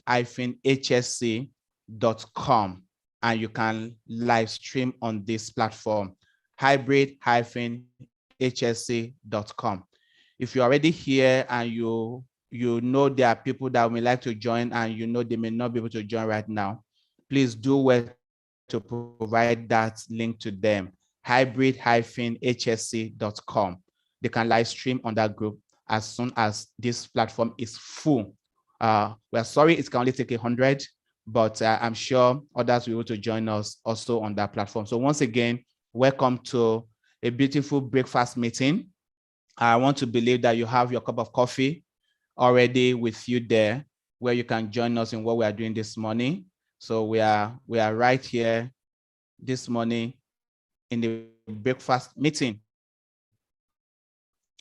hybrid-hsc.com, and you can live stream on this platform, hybrid-hsc.com. If you're already here and you know there are people that may like to join and you know they may not be able to join right now, please do well to provide that link to them, hybrid-hsc.com. They can live stream on that group as soon as this platform is full. We're sorry it can only take 100, but I'm sure others will be able to join us also on that platform. So once again, welcome to a beautiful breakfast meeting. I want to believe that you have your cup of coffee already with you there, where you can join us in what we are doing this morning. So we are right here this morning in the breakfast meeting.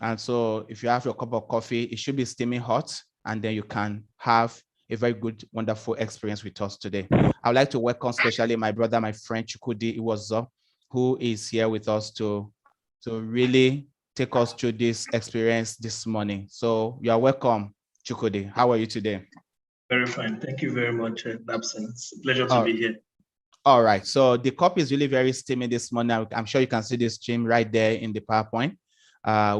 And so if you have your cup of coffee, it should be steaming hot, and then you can have a very good, wonderful experience with us today. I would like to welcome especially my brother, my friend Chukwudi Iwozo, who is here with us to really take us through this experience this morning. So you are welcome, Chukwudi. How are you today? Very fine. Thank you very much, Babson. It's a pleasure to be here. All right. So the cup is really very steamy this morning. I'm sure you can see the stream right there in the PowerPoint.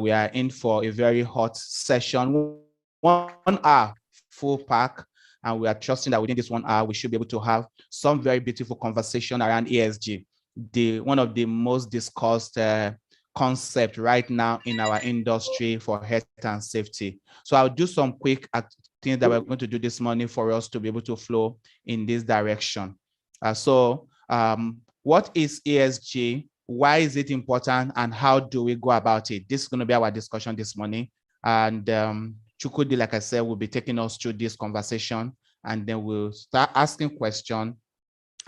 We are in for a very hot session, 1 hour full pack. And we are trusting that within this 1 hour, we should be able to have some very beautiful conversation around ESG, one of the most discussed concept right now in our industry for health and safety. So I'll do some quick things that we're going to do this morning for us to be able to flow in this direction. What is ESG? Why is it important? And how do we go about it? This is going to be our discussion this morning. And Chukwudi, like I said, will be taking us through this conversation, and then we'll start asking questions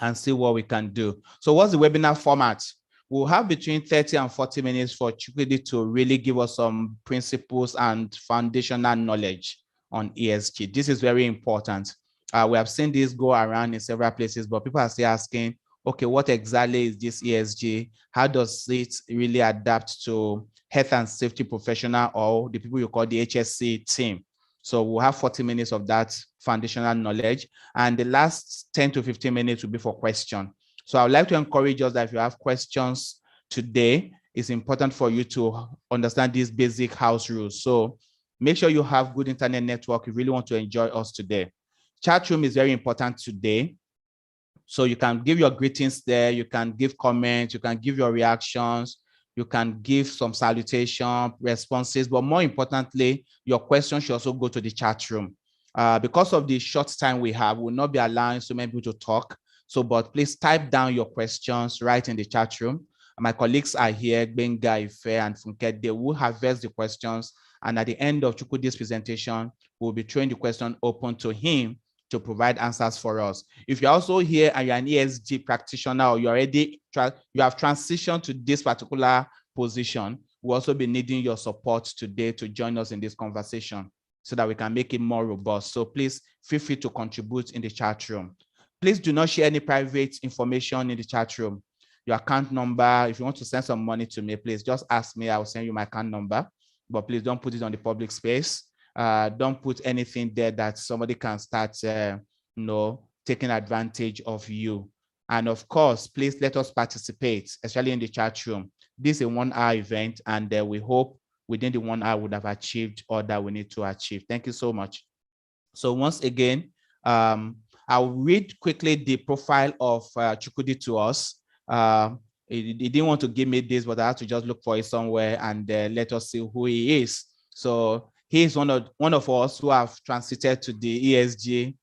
and see what we can do. So what's the webinar format? We'll have between 30 and 40 minutes for Chukwudi to really give us some principles and foundational knowledge on ESG. This is very important. We have seen this go around in several places, but people are still asking, okay, what exactly is this ESG? How does it really adapt to health and safety professional or the people you call the HSE team? So we'll have 40 minutes of that foundational knowledge, and the last 10 to 15 minutes will be for questions. So I would like to encourage us that if you have questions today, it's important for you to understand these basic house rules. So make sure you have good internet network. You really want to enjoy us today. Chat room is very important today. So you can give your greetings there. You can give comments. You can give your reactions. You can give some salutation responses, but more importantly, your questions should also go to the chat room. Because of the short time we have, we will not be allowing so many people to talk. So, but please type down your questions right in the chat room. My colleagues are here, Benga, Ife, and Funke. They will harvest the questions. And at the end of Chukwudi's presentation, we'll be throwing the question open to him to provide answers for us. If you're also here and you're an ESG practitioner, or you have transitioned to this particular position, we'll also be needing your support today to join us in this conversation so that we can make it more robust. So please feel free to contribute in the chat room. Please do not share any private information in the chat room. Your account number, if you want to send some money to me, please just ask me, I'll send you my account number, but please don't put it on the public space. Don't put anything there that somebody can start, taking advantage of you. And of course, please let us participate, especially in the chat room. This is a 1 hour event, and we hope within the 1 hour we would have achieved all that we need to achieve. Thank you so much. So once again, I'll read quickly the profile of Chukwudi to us. He didn't want to give me this, but I had to just look for it somewhere and let us see who he is. So he is one of us who have transited to the ESG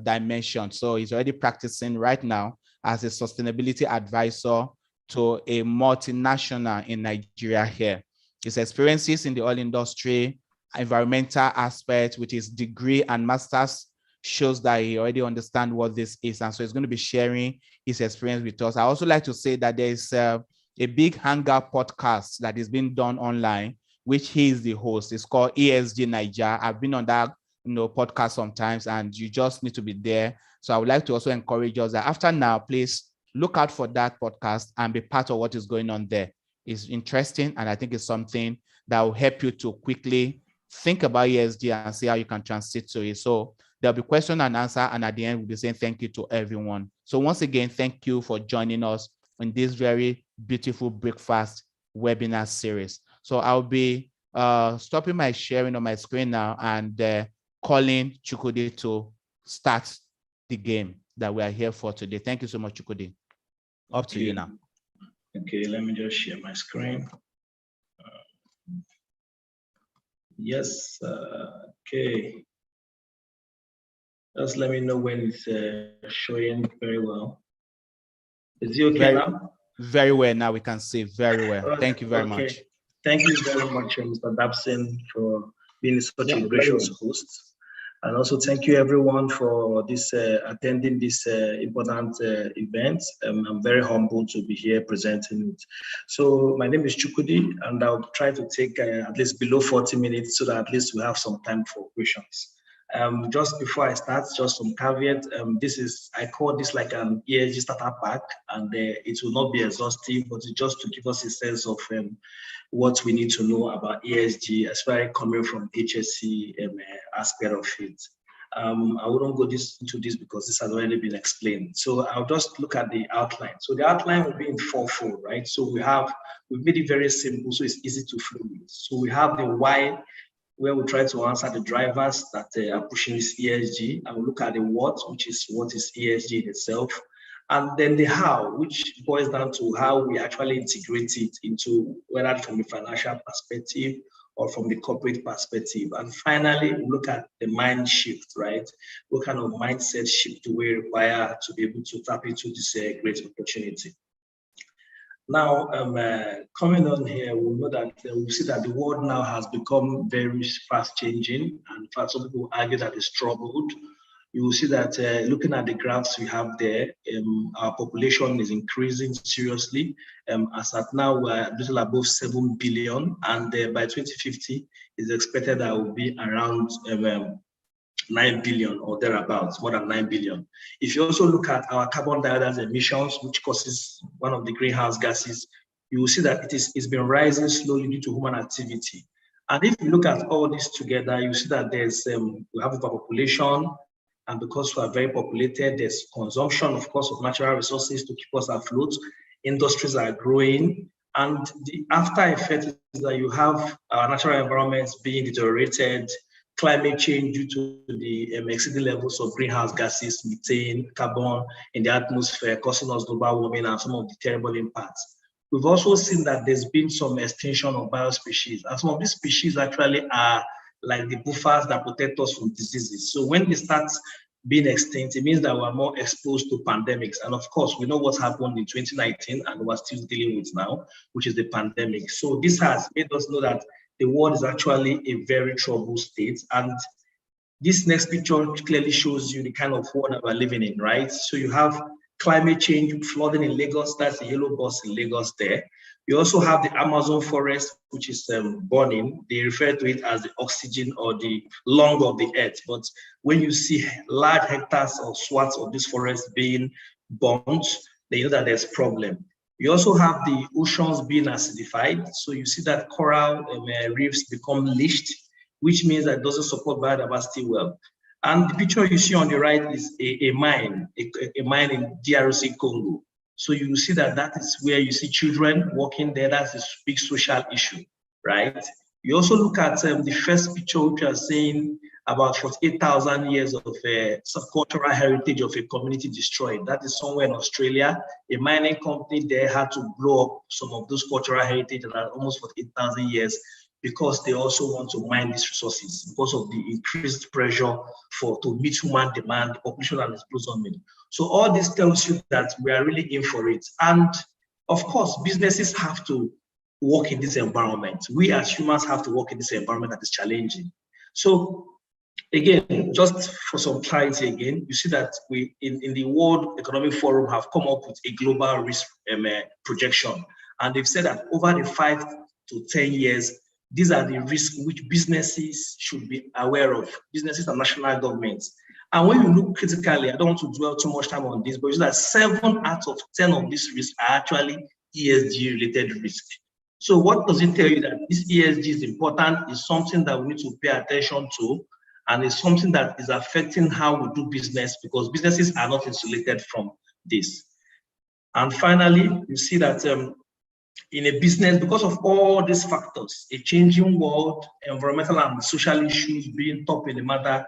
dimension. So he's already practicing right now as a sustainability advisor to a multinational in Nigeria here. His experiences in the oil industry, environmental aspect with his degree and master's shows that he already understands what this is. And so he's going to be sharing his experience with us. I also like to say that there's a big Hangout podcast that is being done online, which he is the host. It's called ESG Nigeria. I've been on that podcast sometimes, and you just need to be there. So I would like to also encourage us that after now, please look out for that podcast and be part of what is going on there. It's interesting, and I think it's something that will help you to quickly think about ESG and see how you can transit to it. So There'll be question and answer, and at the end, we'll be saying thank you to everyone. So once again, thank you for joining us in this very beautiful breakfast webinar series. So I'll be stopping my sharing on my screen now and calling Chukwudi to start the game that we are here for today. Thank you so much, Chukwudi. Up to you now. Okay, let me just share my screen. Yes, okay. Just let me know when it's showing very well. Is it okay now? Very well. Now we can see very well. Thank you very much. Thank you very much, Mr. Dabson, for being such a gracious host. And also thank you everyone for this attending this important event. I'm very humbled to be here presenting it. So my name is Chukwudi, and I'll try to take at least below 40 minutes so that at least we have some time for questions. Just before I start, just some caveat. I call this like an ESG starter pack, and it will not be exhaustive, but it's just to give us a sense of what we need to know about ESG, especially coming from HSE aspect of it. I wouldn't go into this because this has already been explained. So I'll just look at the outline. So the outline will be in fourfold, right? So we've made it very simple, so it's easy to flow with. So we have the why, where we try to answer the drivers that are pushing this ESG, and we look at the what is ESG in itself, and then the how, which boils down to how we actually integrate it into, whether from a financial perspective or from the corporate perspective. And finally, we look at the mind shift, right? What kind of mindset shift do we require to be able to tap into this great opportunity? Now, coming on here, we'll know that we'll see that the world now has become very fast changing. And in fact, some people argue that it's troubled. You will see that looking at the graphs we have there, our population is increasing seriously. As at now, we're a little above 7 billion, and by 2050, it's expected that will be around 9 billion or thereabouts, more than 9 billion. If you also look at our carbon dioxide emissions, which causes one of the greenhouse gases, you will see that it's been rising slowly due to human activity. And if you look at all this together, you see that there's we have overpopulation, and because we are very populated, there's consumption, of course, of natural resources to keep us afloat. Industries are growing, and the after effect is that you have our natural environments being deteriorated, climate change due to the exceeding levels of greenhouse gases, methane, carbon in the atmosphere, causing us global warming and some of the terrible impacts. We've also seen that there's been some extinction of biospecies, and some of these species actually are like the buffers that protect us from diseases. So when they start being extinct, it means that we're more exposed to pandemics. And of course, we know what's happened in 2019 and we're still dealing with now, which is the pandemic. So this has made us know that the world is actually a very troubled state. And this next picture clearly shows you the kind of world that we're living in, right? So you have climate change, flooding in Lagos, that's the yellow bus in Lagos there. You also have the Amazon forest, which is burning. They refer to it as the oxygen or the lung of the earth. But when you see large hectares or swaths of this forest being burnt, then you know that there's a problem. You also have the oceans being acidified. So you see that coral reefs become leached, which means that it doesn't support biodiversity well. And the picture you see on the right is a mine in DRC Congo. So you see that is where you see children working there. That's a big social issue, right? You also look at the first picture, which are saying about 48,000 years of subcultural heritage of a community destroyed. That is somewhere in Australia. A mining company there had to blow up some of those cultural heritage that are almost 48,000 years because they also want to mine these resources because of the increased pressure to meet human demand, population and explosion. So all this tells you that we are really in for it. And of course, businesses have to work in this environment. We as humans have to work in this environment that is challenging. So again, just for some clarity again, you see that we in the World Economic Forum have come up with a global risk projection. And they've said that over the 5 to 10 years, these are the risks which businesses should be aware of, businesses and national governments. And when you look critically, I don't want to dwell too much time on this, but you see that 7 out of 10 of these risks are actually ESG related risks. So what does it tell you? That this ESG is important, is something that we need to pay attention to. and it's something that is affecting how we do business, because businesses are not insulated from this. And finally, you see that in a business, because of all these factors, a changing world, environmental and social issues being top in the matter,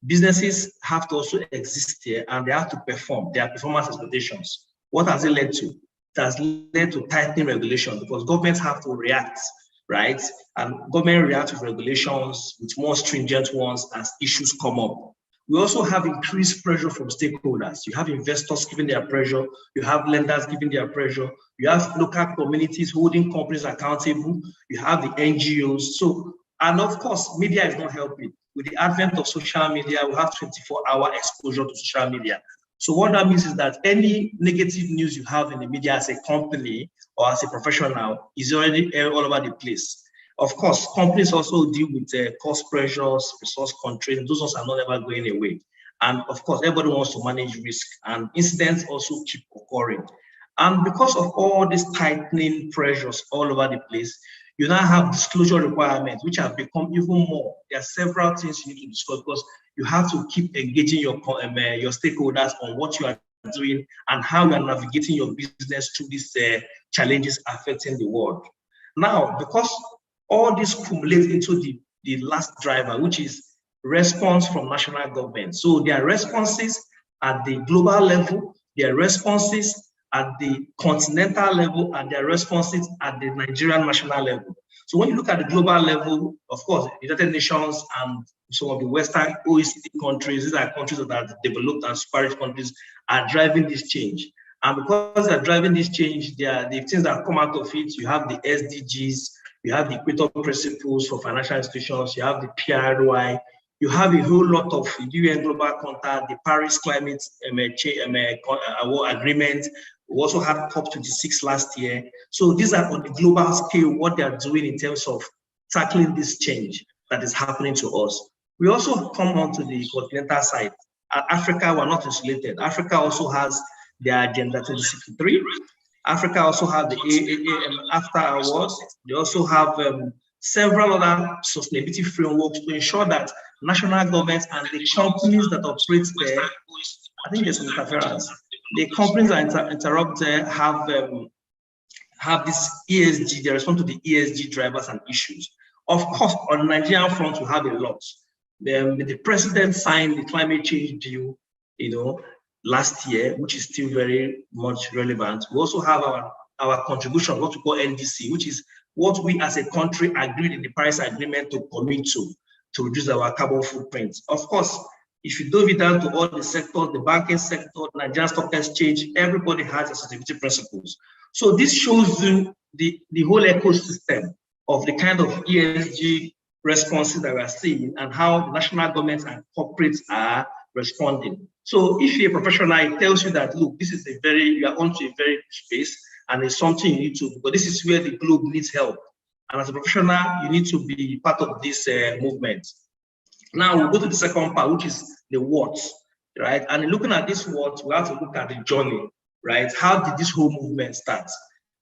businesses have to also exist here, and they have to perform their performance expectations. What has it led to? It has led to tightening regulation, because governments have to react, right? And government reacts with regulations, with more stringent ones as issues come up. We also have increased pressure from stakeholders. You have investors giving their pressure, you have lenders giving their pressure, you have local communities holding companies accountable, you have the NGOs. So, and of course, media is not helping. With the advent of social media, we have 24-hour exposure to social media. So what that means is that any negative news you have in the media as a company or as a professional is already all over the place. Of course, companies also deal with cost pressures, resource constraints. Those ones are not ever going away. And of course, everybody wants to manage risk, and incidents also keep occurring. And because of all these tightening pressures all over the place, you now have disclosure requirements, which have become even more. There are several things you need to discuss, because you have to keep engaging your stakeholders on what you are doing and how you are navigating your business through these challenges affecting the world. Now, because all this cumulates into the last driver, which is response from national government. So there are responses at the global level, there are responses at the continental level, and there are responses at the Nigerian national level. So when you look at the global level, of course, the United Nations and some of the Western OECD countries, these are countries that are developed and super rich countries, are driving this change. And because they're driving this change, there are the things that come out of it. You have the SDGs, you have the Equator Principles for financial institutions, you have the PRI, you have a whole lot of UN Global Compact, the Paris Climate Agreement. We also had COP26 last year. So these are on the global scale, what they are doing in terms of tackling this change that is happening to us. We also come on to the continental side. Africa, we're not isolated. Africa also has their Agenda 2063. Africa also have the AFTA Awards. They also have several other sustainability frameworks to ensure that national governments and the companies that operate there, I think there's some interference. The companies that interrupt there have this ESG, they respond to the ESG drivers and issues. Of course, on the Nigerian front, we have a lot. The president signed the climate change deal, last year, which is still very much relevant. We also have our contribution, what we call NDC, which is what we as a country agreed in the Paris Agreement to commit to reduce our carbon footprint. Of course, if you dove it down to all the sectors, the banking sector, Nigerian Stock Exchange, everybody has a sustainability principles. So this shows you the whole ecosystem of the kind of ESG responses that we are seeing and how the national governments and corporates are responding. So if you're a professional, it tells you that, look, this is you are onto a very space, and it's something you need to, because this is where the globe needs help. And as a professional, you need to be part of this movement. Now we'll go to the second part, which is the what, right? And looking at this what, we have to look at the journey, right? How did this whole movement start?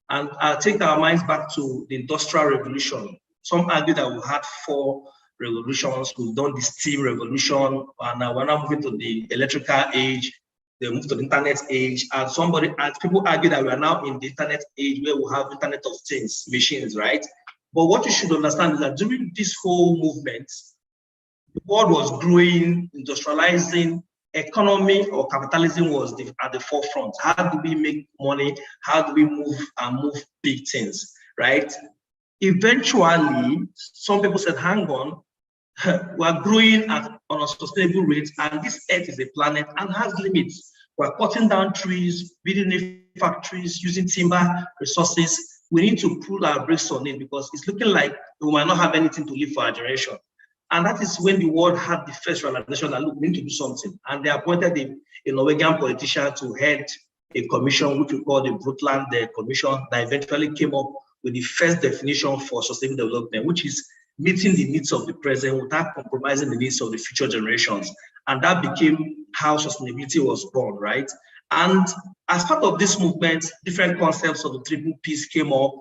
And I'll take our minds back to the Industrial Revolution. Some argue that we had 4 revolutions. We've done the steam revolution, and now we're now moving to the electrical age. They move to the internet age, and people argue that we are now in the internet age where we have Internet of Things, machines, right? But what you should understand is that during this whole movement, the world was growing, industrializing, economy or capitalism was at the forefront. How do we make money? How do we move big things, right? Eventually, some people said, hang on, we're growing on a sustainable rate, and this Earth is a planet and has limits. We're cutting down trees, building new factories, using timber resources. We need to pull our brakes on it because it's looking like we might not have anything to live for our generation. And that is when the world had the first realization that, look, we need to do something. And they appointed a Norwegian politician to head a commission, which we call the Brundtland Commission, that eventually came up with the first definition for sustainable development, which is meeting the needs of the present without compromising the needs of the future generations. And that became how sustainability was born, right? And as part of this movement, different concepts of the triple P's came up.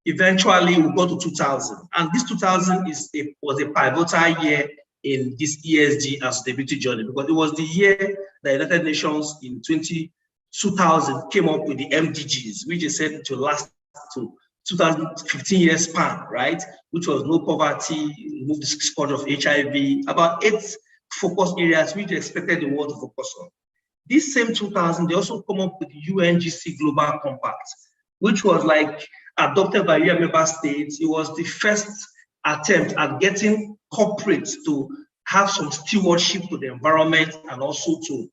Eventually, we got to 2000. And this 2000 was a pivotal year in this ESG and sustainability journey, because it was the year the United Nations in 2000 came up with the MDGs, which is said to last to 2015 years span, right? Which was no poverty, remove the scourge of HIV, about 8 focus areas which they expected the world to focus on. This same 2000, they also come up with the UNGC Global Compact, which was like adopted by UN member states. It was the first attempt at getting corporates to have some stewardship to the environment and also to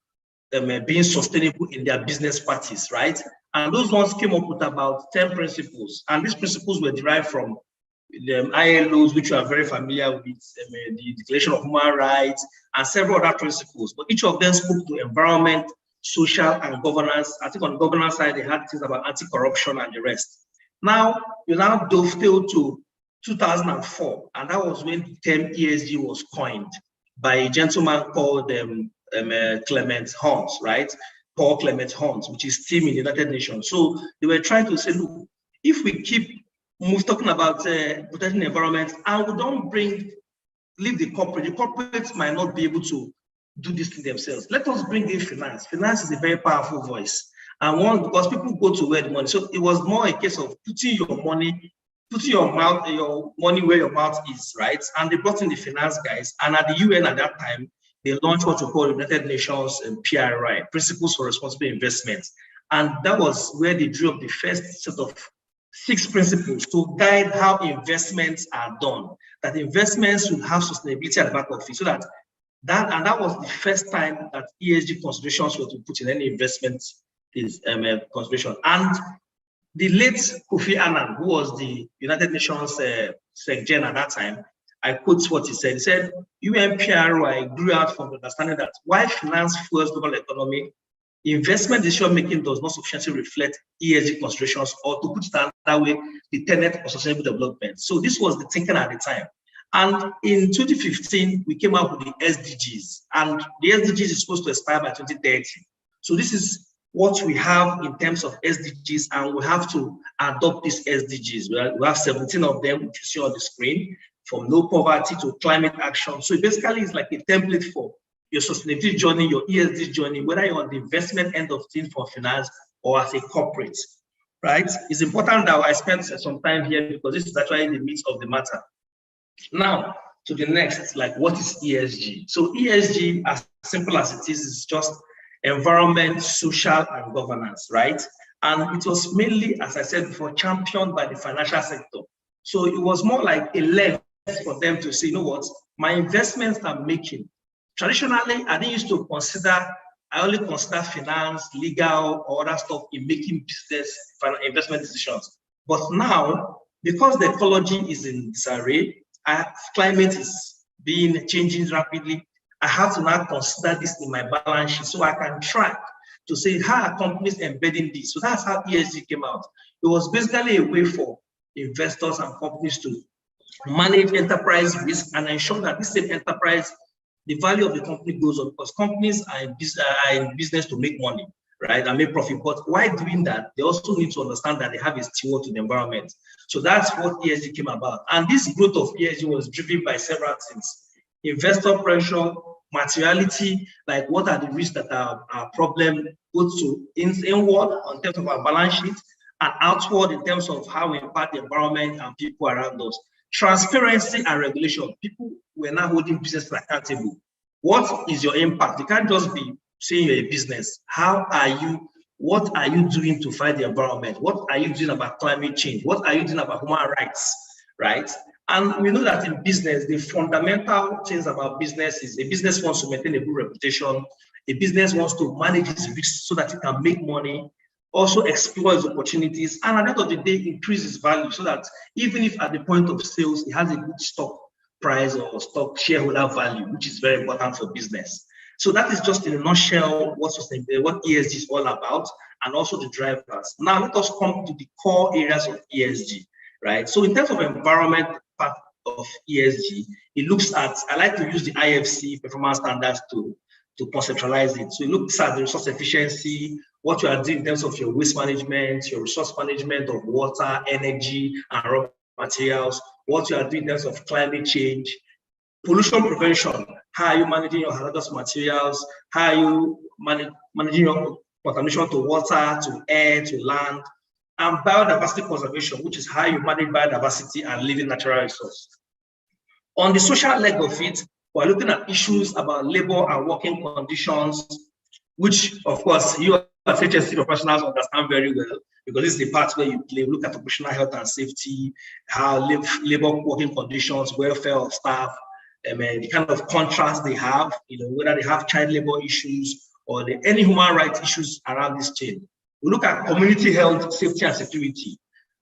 being sustainable in their business practice, right? And those ones came up with about 10 principles. And these principles were derived from the ILOs, which you are very familiar with, the Declaration of Human Rights, and several other principles. But each of them spoke to environment, social, and governance. I think on the governance side, they had things about anti-corruption and the rest. Now, you now dovetail to 2004, and that was when the term ESG was coined by a gentleman called Clement Hunt, right? Paul Clement Hunt, which is team in the United Nations. So they were trying to say, look, if we keep talking about protecting the environment and we don't leave the corporates might not be able to do this thing themselves. Let us bring in finance. Finance is a very powerful voice. And one, because people go to where the money. So it was more a case of putting your money where your mouth is, right? And they brought in the finance guys. And at the UN at that time, they launched what we call the United Nations PRI, Principles for Responsible Investment. And that was where they drew up the first set of 6 principles to guide how investments are done, that investments will have sustainability at the back of it. So that was the first time that ESG considerations were to put in any investment consideration. And the late Kofi Annan, who was the United Nations Secretary at that time, I quote what he said. He said, UNPRI grew out from the understanding that while finance fuels global economy, investment decision-making does not sufficiently reflect ESG considerations, or to put it that way, the tenet of sustainable development. So this was the thinking at the time. And in 2015, we came up with the SDGs, and the SDGs is supposed to expire by 2030. So this is what we have in terms of SDGs, and we have to adopt these SDGs. We have 17 of them, which you see on the screen, from no poverty to climate action. So basically, it's like a template for your sustainability journey, your ESG journey, whether you're on the investment end of things for finance or as a corporate, right? It's important that I spend some time here because this is actually the meat of the matter. Now, to the next, like what is ESG? So ESG, as simple as it is just environment, social, and governance, right? And it was mainly, as I said before, championed by the financial sector. So it was more like a lens for them to say, you know what, my investments I'm making. Traditionally, I didn't used to I only consider finance, legal, or other stuff in making business investment decisions. But now, because the ecology is in disarray, climate is changing rapidly, I have to now consider this in my balance sheet so I can track to say how are companies embedding this. So that's how ESG came out. It was basically a way for investors and companies to manage enterprise risk and ensure that this same enterprise, the value of the company goes up, because companies are in business to make money, right, and make profit. But while doing that, they also need to understand that they have a steward to the environment. So that's what ESG came about. And this growth of ESG was driven by several things: investor pressure, materiality, like what are the risks that are a problem, both to inward in terms of our balance sheet and outward in terms of how we impact the environment and people around us. Transparency and regulation. People were now holding business accountable. What is your impact? You can't just be saying you're a business. What are you doing to fight the environment? What are you doing about climate change? What are you doing about human rights, right? And we know that in business, the fundamental things about business is a business wants to maintain a good reputation. A business wants to manage its risks so that it can make money, also explore its opportunities, and at the end of the day, increase its value so that even if at the point of sales, it has a good stock price or stock shareholder value, which is very important for business. So that is just in a nutshell what ESG is all about, and also the drivers. Now let us come to the core areas of ESG, right? So in terms of environment part of ESG, it looks at, I like to use the IFC performance standards to conceptualize it. So it looks at the resource efficiency, what you are doing in terms of your waste management, your resource management of water, energy, and raw materials, what you are doing in terms of climate change, Pollution prevention. How are you managing your hazardous materials? How are you managing your contamination to water, to air, to land? And biodiversity conservation, which is how you manage biodiversity and living natural resources. On the social leg of it, we're looking at issues about labor and working conditions, which, of course, you as HSE professionals understand very well, because this is the part where you play. Look at occupational health and safety, how labor working conditions, welfare of staff, the kind of contracts they have, whether they have child labor issues or any human rights issues around this chain. We look at community health, safety, and security.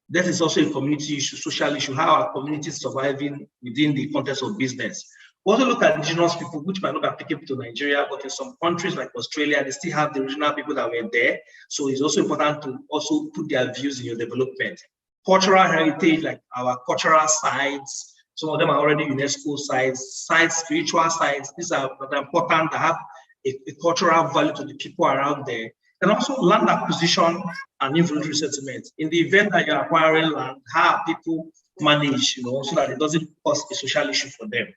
That is also a community issue, social issue, how are communities surviving within the context of business. We also look at indigenous people, which might not be applicable to Nigeria, but in some countries like Australia, they still have the original people that were there. So it's also important to also put their views in your development. Cultural heritage, like our cultural sites, some of them are already UNESCO sites, spiritual sites. These are important to have a cultural value to the people around there. And also land acquisition and involuntary settlement. In the event that you're acquiring land, how people manage, so that it doesn't cause a social issue for them.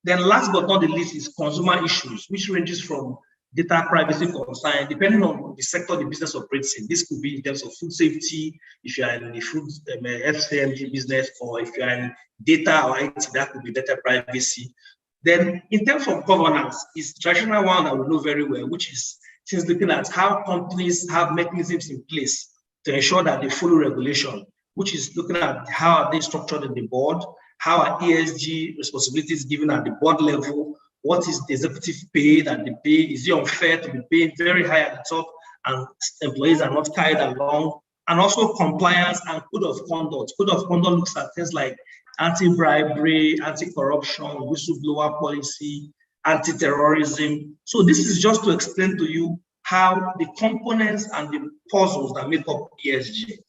Then last but not the least is consumer issues, which ranges from data privacy concern, depending on the sector the business operates in. This could be in terms of food safety, if you are in the food FCMG business, or if you are in data or IT, that could be data privacy. Then in terms of governance, is the traditional one that we know very well, which is since looking at how companies have mechanisms in place to ensure that they follow regulation, which is looking at how are they structured in the board, how are ESG responsibilities given at the board level, what is the executive pay that they pay, is it unfair to be paid very high at the top and employees are not carried along, and also compliance and code of conduct. Code of conduct looks at things like anti-bribery, anti-corruption, whistleblower policy, anti-terrorism. So this is just to explain to you how the components and the puzzles that make up ESG.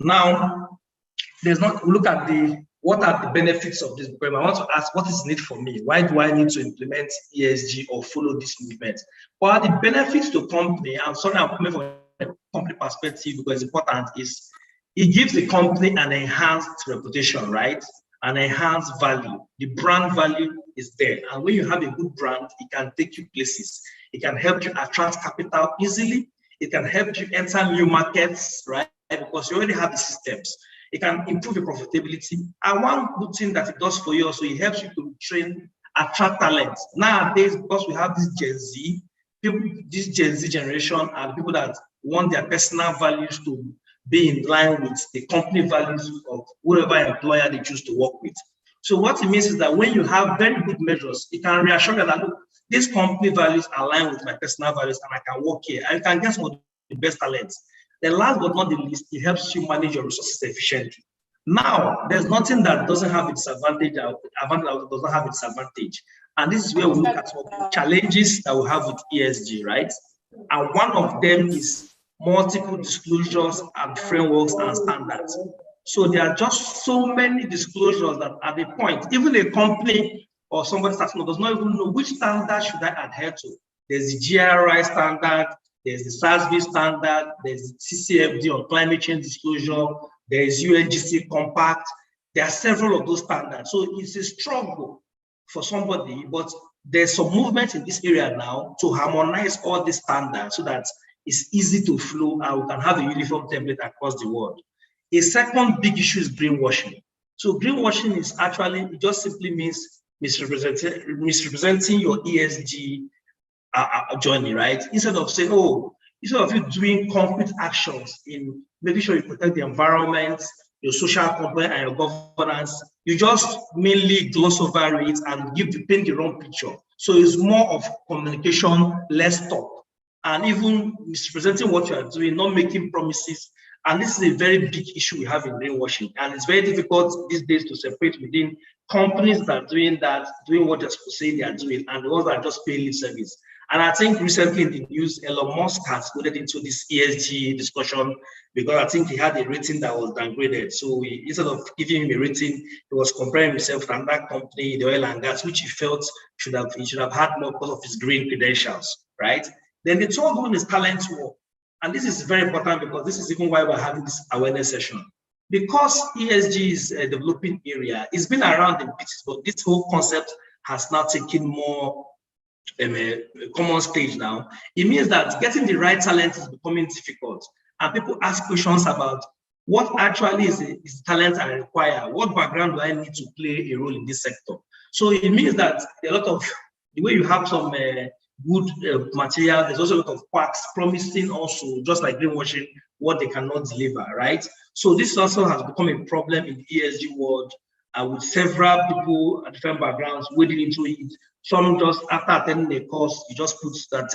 Now, look at what are the benefits of this program. I want to ask, what is in it for me? Why do I need to implement ESG or follow this movement? What are the benefits to company? I'm sorry, I'm coming from a company perspective because it's important, is it gives the company an enhanced reputation, right? An enhanced value. The brand value is there. And when you have a good brand, it can take you places. It can help you attract capital easily. It can help you enter new markets, right? Because you already have the systems. It can improve your profitability. And one good thing that it does for you also, it helps you to train, attract talent. Nowadays, because we have this Gen Z, this Gen Z generation are people that want their personal values to be in line with the company values of whatever employer they choose to work with. So what it means is that when you have very good measures, it can reassure you that, look, these company values align with my personal values and I can work here. I can get some of the best talents. Then last but not the least, it helps you manage your resources efficiently. Now, there's nothing that doesn't have its advantage or does not have its advantage. And this is where we look at some of the challenges that we have with ESG, right? And one of them is multiple disclosures and frameworks and standards. So there are just so many disclosures that at the point, even a company or somebody starting does not even know which standard should I adhere to. There's the GRI standard, there's the SASB standard, there's the CCFD on climate change disclosure, there's UNGC Compact. There are several of those standards. So it's a struggle for somebody, but there's some movement in this area now to harmonize all these standards so that it's easy to flow and we can have a uniform template across the world. A second big issue is greenwashing. So greenwashing is actually, it just simply means misrepresenting your ESG journey, right? Instead of saying, instead of you doing concrete actions in making sure you protect the environment, your social component, and your governance, you just mainly gloss over it and paint the wrong picture. So it's more of communication, less talk, and even misrepresenting what you are doing, not making promises. And this is a very big issue we have in greenwashing. And it's very difficult these days to separate within companies that are doing that, doing what they're supposed to say they are doing, and the ones that are just paying lip service. And I think recently in the news, Elon Musk has got into this ESG discussion because I think he had a rating that was downgraded. So instead of giving him a rating, he was comparing himself to another company, the oil and gas, which he felt he should have had more because of his green credentials, right? Then the third one is talent war. And this is very important because this is even why we're having this awareness session. Because ESG is a developing area, it's been around in pieces, but this whole concept has now taken more a common stage now. It means that getting the right talent is becoming difficult, and people ask questions about what actually is the talent I require, what background do I need to play a role in this sector. So it means that a lot of the way you have some good material, there's also a lot of quacks promising also, just like greenwashing, what they cannot deliver, right? So this also has become a problem in the ESG world, with several people at different backgrounds wading into it. Some just after attending a course, you just put that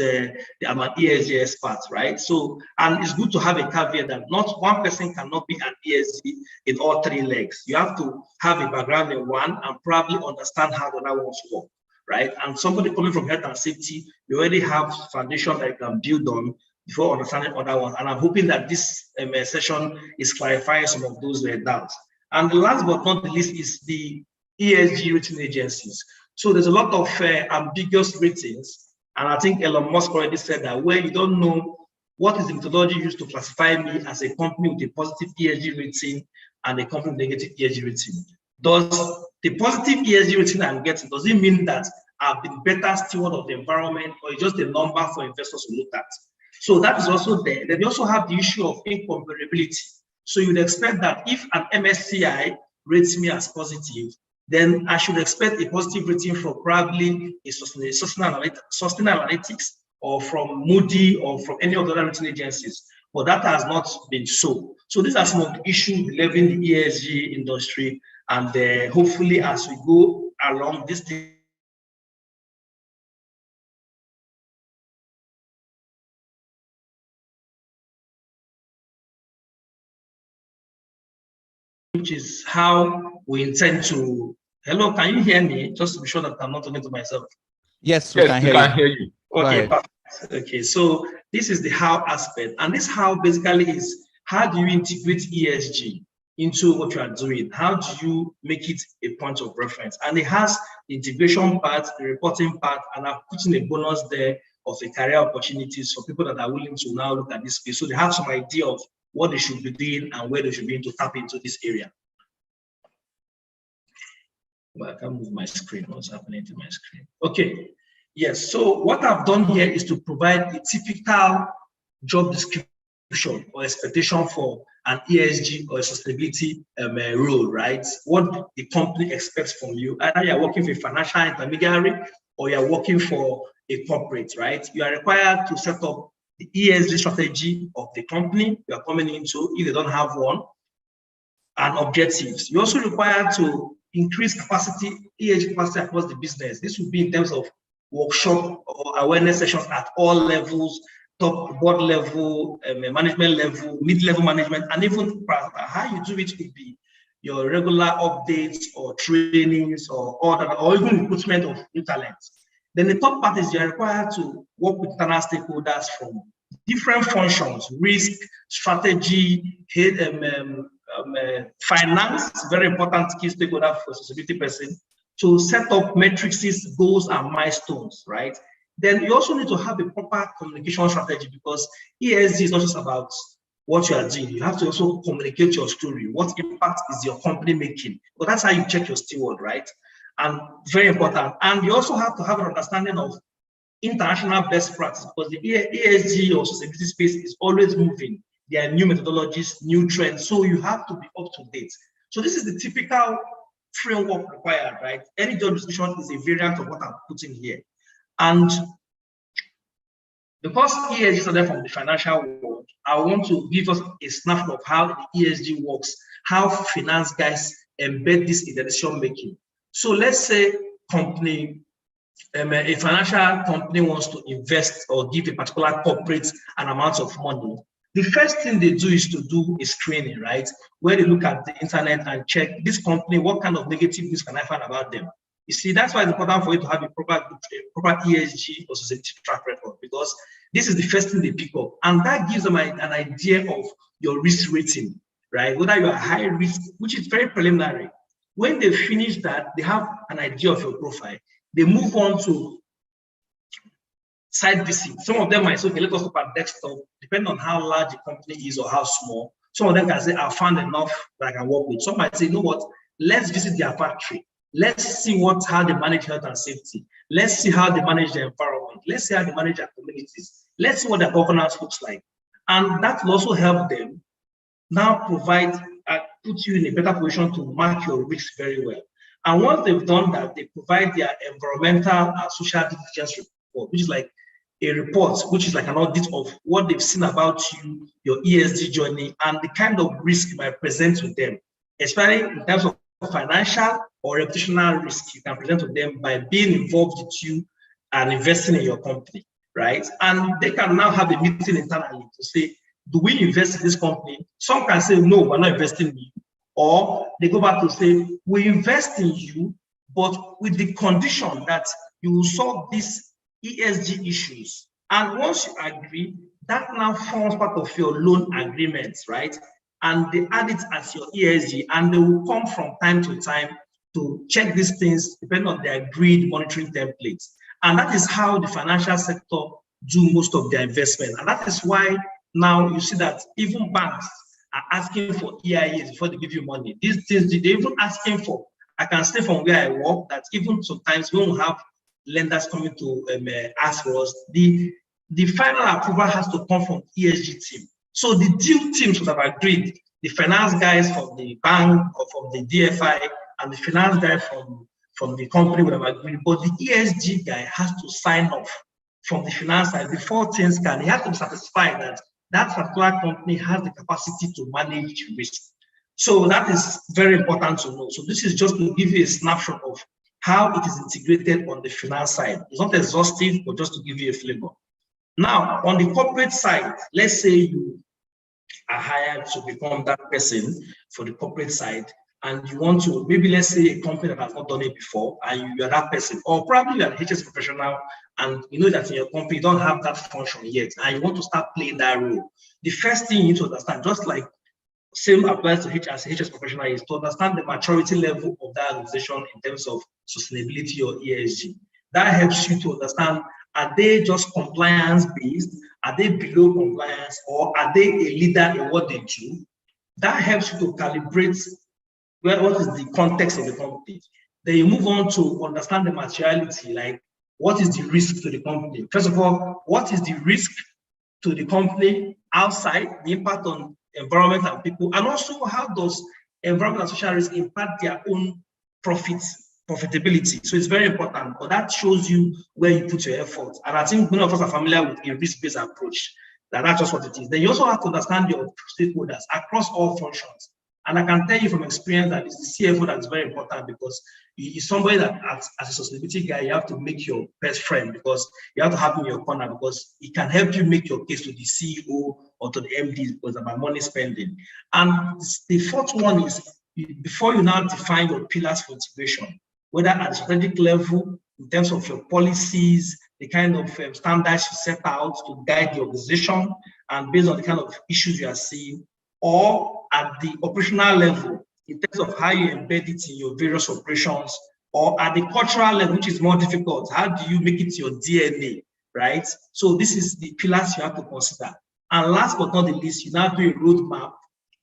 I'm an ESG expert, right? So, and it's good to have a caveat that not one person cannot be an ESG in all three legs. You have to have a background in one and probably understand how the other ones work, right? And somebody coming from health and safety, you already have foundation that you can build on before understanding other ones. And I'm hoping that this session is clarifying some of those doubts. And the last but not the least is the ESG rating agencies. So there's a lot of ambiguous ratings. And I think Elon Musk already said that where you don't know what is the methodology used to classify me as a company with a positive ESG rating and a company with negative ESG rating. Does the positive ESG rating I'm getting, does it mean that I've been better steward of the environment, or is just a number for investors to look at? So that is also there. Then you also have the issue of incomparability. So you'd expect that if an MSCI rates me as positive, then I should expect a positive rating from probably a Sustainalytics or from Moody or from any of the other rating agencies. But that has not been so. So these are some of the issues relevant the ESG industry. And hopefully as we go along this thing, which is how we intend to. Hello, can you hear me? Just to be sure that I'm not talking to myself. Yes, we can hear you. Okay, perfect. Okay, so this is the how aspect, and this how basically is how do you integrate ESG into what you are doing? How do you make it a point of reference? And it has the integration part, the reporting part, and I've put in a bonus there of the career opportunities for people that are willing to now look at this space. So they have some idea of what they should be doing and where they should be able to tap into this area. Well, I can't move my screen. What's happening to my screen? Okay. Yes. So what I've done here is to provide a typical job description or expectation for an ESG or a sustainability role, right? What the company expects from you. Either you're working for a financial intermediary or you're working for a corporate, right? You are required to set up the ESG strategy of the company you are coming into, if they don't have one, and objectives. You're also required to increase capacity, ESG capacity across the business. This would be in terms of workshop or awareness sessions at all levels, top board level, management level, mid-level management, and even how you do it could be your regular updates or trainings or order, or even recruitment of new talents. Then the third part is you're required to work with internal stakeholders from different functions, risk, strategy, finance, very important key stakeholder for a sustainability person, to set up matrices, goals, and milestones, right? Then you also need to have a proper communication strategy, because ESG is not just about what you are doing. You have to also communicate your story. What impact is your company making? But that's how you check your steward, right? And very important. And you also have to have an understanding of international best practice, because the ESG or sustainability space is always moving. There are new methodologies, new trends, so you have to be up to date. So this is the typical framework required, right? Any job description is a variant of what I'm putting here. And because ESG started from the financial world, I want to give us a snapshot of how the ESG works, how finance guys embed this in the decision making. So let's say company, a financial company wants to invest or give a particular corporate an amount of money. The first thing they do is to do a screening, right? Where they look at the internet and check this company, what kind of negative news can I find about them? You see, that's why it's important for you to have a proper ESG or sustainability track record, because this is the first thing they pick up. And that gives them an idea of your risk rating, right? Whether you are high risk, which is very preliminary. When they finish that, they have an idea of your profile. They move on to site visit. Some of them might say, okay, let us look at desktop, depending on how large the company is or how small. Some of them can say, I found enough that I can work with. Some might say, you know what, let's visit their factory. Let's see how they manage health and safety. Let's see how they manage the environment. Let's see how they manage their communities. Let's see what their governance looks like. And that will also help them now put you in a better position to mark your risks very well. And once they've done that, they provide their environmental and social diligence report, which is like a report, which is like an audit of what they've seen about you, your ESG journey, and the kind of risk you might present to them, especially in terms of financial or reputational risk you can present to them by being involved with you and investing in your company, right? And they can now have a meeting internally to say, do we invest in this company? Some can say, no, we're not investing in you. Or they go back to say, we invest in you, but with the condition that you will solve these ESG issues. And once you agree, that now forms part of your loan agreements, right? And they add it as your ESG, and they will come from time to time to check these things depending on the agreed monitoring templates. And that is how the financial sector do most of their investment. And that is why now you see that even banks are asking for EIAs before they give you money. These things they're even asking for. I can say from where I work that even sometimes when we have lenders coming to ask for us, the final approval has to come from ESG team. So the deal teams would have agreed, the finance guys from the bank or from the DFI and the finance guy from the company would have agreed, but the ESG guy has to sign off from the finance side before things can. He has to be satisfied that that particular company has the capacity to manage risk. So that is very important to know. So this is just to give you a snapshot of how it is integrated on the finance side. It's not exhaustive, but just to give you a flavor. Now, on the corporate side, let's say you are hired to become that person for the corporate side, and you want to, maybe let's say a company that has not done it before, and you are that person, or probably you're an HS professional, and you know that in your company you don't have that function yet, and you want to start playing that role. The first thing you need to understand, just like same applies to as a HS professional, is to understand the maturity level of that organization in terms of sustainability or ESG. That helps you to understand, are they just compliance based? Are they below compliance? Or are they a leader in what they do? That helps you to calibrate what is the context of the company. Then you move on to understand the materiality, like what is the risk to the company? First of all, what is the risk to the company outside, the impact on environment and people, and also how does environment and social risk impact their own profitability. So it's very important, but that shows you where you put your effort. And I think many of us are familiar with a risk-based approach. That's just what it is. Then you also have to understand your stakeholders across all functions. And I can tell you from experience that it's the CFO that's very important, because he's somebody that as a sustainability guy, you have to make your best friend, because you have to have him in your corner, because he can help you make your case to the CEO or to the MD because about money spending. And the fourth one is, before you now define your pillars for integration, whether at the strategic level, in terms of your policies, the kind of standards you set out to guide the organization, and based on the kind of issues you are seeing, or at the operational level, in terms of how you embed it in your various operations, or at the cultural level, which is more difficult, how do you make it your DNA, right? So this is the pillars you have to consider. And last but not the least, you now do a roadmap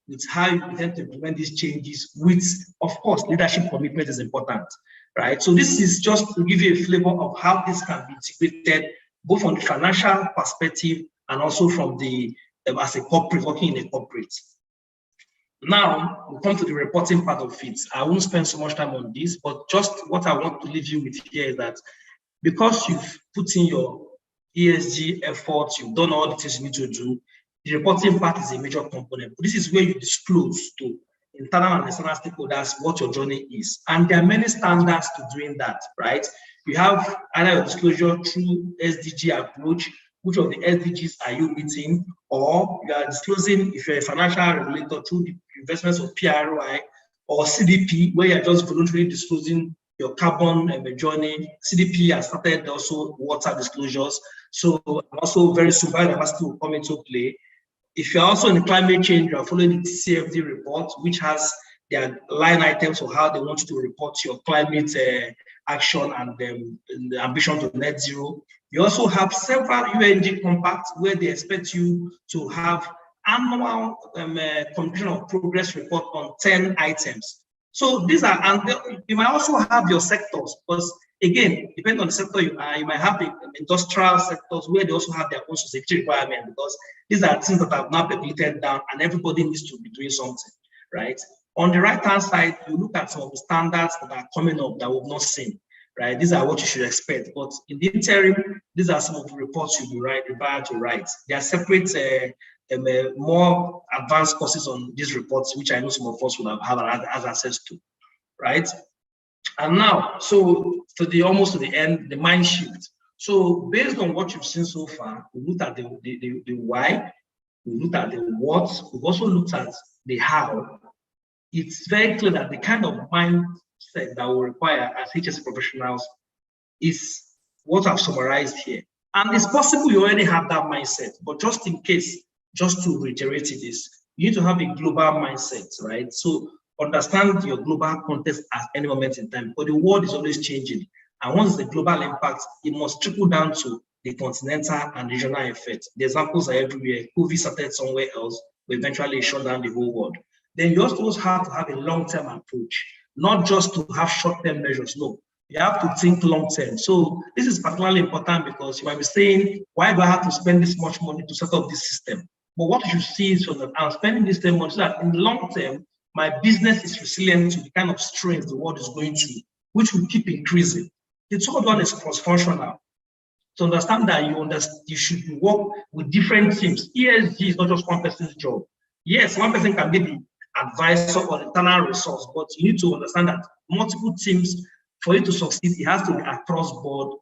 with how you intend to implement these changes with, of course, leadership commitment is important, right? So this is just to give you a flavor of how this can be integrated, both from the financial perspective and also from the, as a corporate, working in a corporate. Now, we come to the reporting part of it. I won't spend so much time on this, but just what I want to leave you with here is that because you've put in your ESG efforts, you've done all the things you need to do, the reporting part is a major component. But this is where you disclose to internal and external stakeholders what your journey is. And there are many standards to doing that, right? You have either your disclosure through SDG approach, which of the SDGs are you meeting, or you are disclosing, if you're a financial regulator, through the investments of PROI, or CDP, where you're just voluntarily disclosing your carbon journey. CDP has started also water disclosures. So also very soon biodiversity will come into play. If you're also in the climate change, you're following the TCFD report, which has their line items for how they want you to report your climate action and the ambition to net zero. You also have several UNG compacts where they expect you to have annual completion of progress report on 10 items. So these are, and you might also have your sectors, because again, depending on the sector you are, you might have the industrial sectors where they also have their own safety requirement, because these are things that have now percolated down and everybody needs to be doing something, right? On the right-hand side, you look at some of the standards that are coming up that we've not seen, right? These are what you should expect. But in the interim, these are some of the reports you'll be required to write. They are separate, more advanced courses on these reports, which I know some of us will have access to, right? And now, so to the almost to the end, the mind shift. So based on what you've seen so far, we looked at the why, we looked at the what, we've also looked at the how. It's very clear that the kind of mindset that we require as HSE professionals is what I've summarized here. And it's possible you already have that mindset, but just in case, just to reiterate it, is you need to have a global mindset, right? So understand your global context at any moment in time, but the world is always changing. And once the global impact, it must trickle down to the continental and regional effect. The examples are everywhere. COVID started somewhere else, but eventually it shut down the whole world. Then you also have to have a long-term approach, not just to have short-term measures. No, you have to think long-term. So this is particularly important because you might be saying, why do I have to spend this much money to set up this system? But what you see is that I'm spending this time money so that in the long term, my business is resilient to the kind of strains the world is going through, which will keep increasing. The third one is cross-functional. To understand that you should work with different teams. ESG is not just one person's job. Yes, one person can be the advisor or internal resource, but you need to understand that multiple teams, for you to succeed, it has to be across board,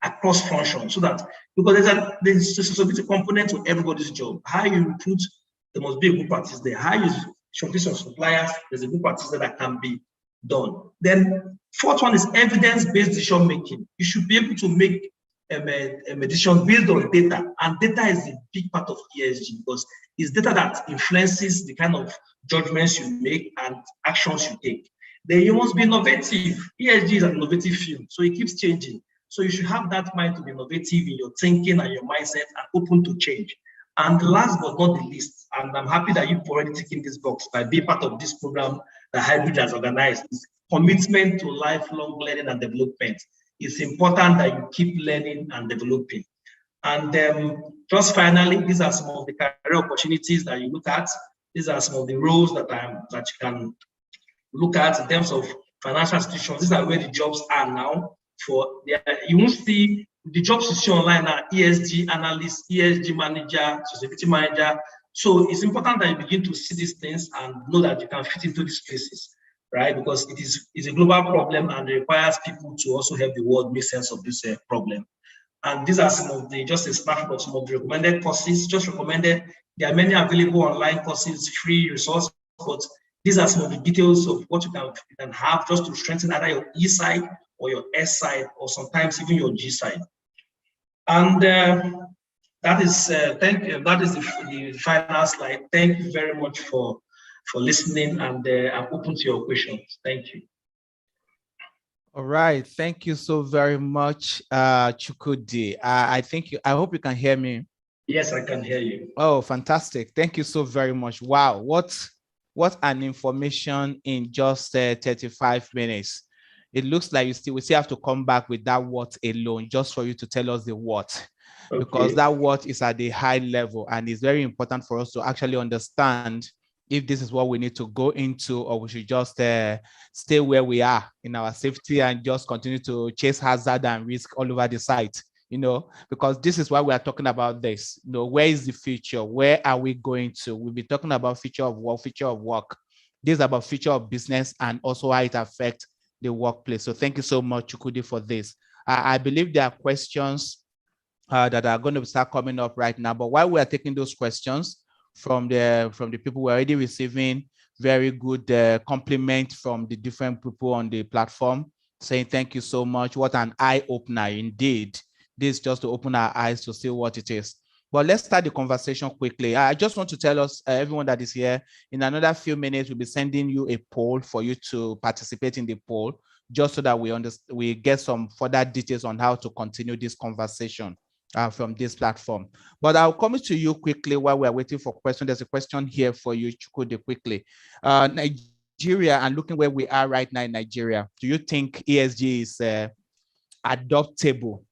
across functions, so that, because there's a sustainability component to everybody's job. How you recruit, there must be a good practice there. How you shortlist your suppliers, there's a good practice there that can be done. Then fourth one is evidence-based decision making. You should be able to make a decision based on data, and data is a big part of ESG because it's data that influences the kind of judgments you make and actions you take. Then you must be innovative. ESG is an innovative field, so it keeps changing. So you should have that mind to be innovative in your thinking and your mindset and open to change. And last but not the least, and I'm happy that you've already taken this box by being part of this program that Hybrid has organized, is commitment to lifelong learning and development. It's important that you keep learning and developing. And just finally, these are some of the career opportunities that you look at. These are some of the roles that you can look at in terms of financial institutions. These are where the jobs are now. You won't see the jobs you see online are ESG analyst, ESG manager, sustainability manager. So it's important that you begin to see these things and know that you can fit into these places, right? Because it's a global problem and it requires people to also help the world make sense of this problem. And these are some of the, just a snapshot of some of the recommended courses, just recommended. There are many available online courses, free resource, but these are some of the details of what you can have just to strengthen either your E side or your S side, or sometimes even your G side. And that is thank you. That is the final slide. Thank you very much for listening, and I'm open to your questions. Thank you. All right, thank you so very much, Chukwudi. I hope you can hear me. Yes, I can hear you. Oh, fantastic! Thank you so very much. Wow, what an information in just 35 minutes. It looks like we still have to come back with that what alone, just for you to tell us the what. Okay. Because that what is at the high level, and it's very important for us to actually understand if this is what we need to go into, or we should just stay where we are in our safety and just continue to chase hazard and risk all over the site, because this is why we are talking about this. Where is the future? Where are we going to? We'll be talking about future of work. This is about future of business and also how it affects the workplace. So thank you so much, Chukwudi, for this. I believe there are questions that are going to start coming up right now, but while we are taking those questions, from the people we're already receiving very good compliment from the different people on the platform, saying thank you so much. What an eye-opener indeed. This is just to open our eyes to see what it is. But let's start the conversation quickly. I just want to tell us, everyone that is here, in another few minutes, we'll be sending you a poll for you to participate in the poll, just so that we get some further details on how to continue this conversation from this platform. But I'll come to you quickly while we're waiting for questions. There's a question here for you, Chukwudi, quickly. Nigeria and looking where we are right now in Nigeria, do you think ESG is adoptable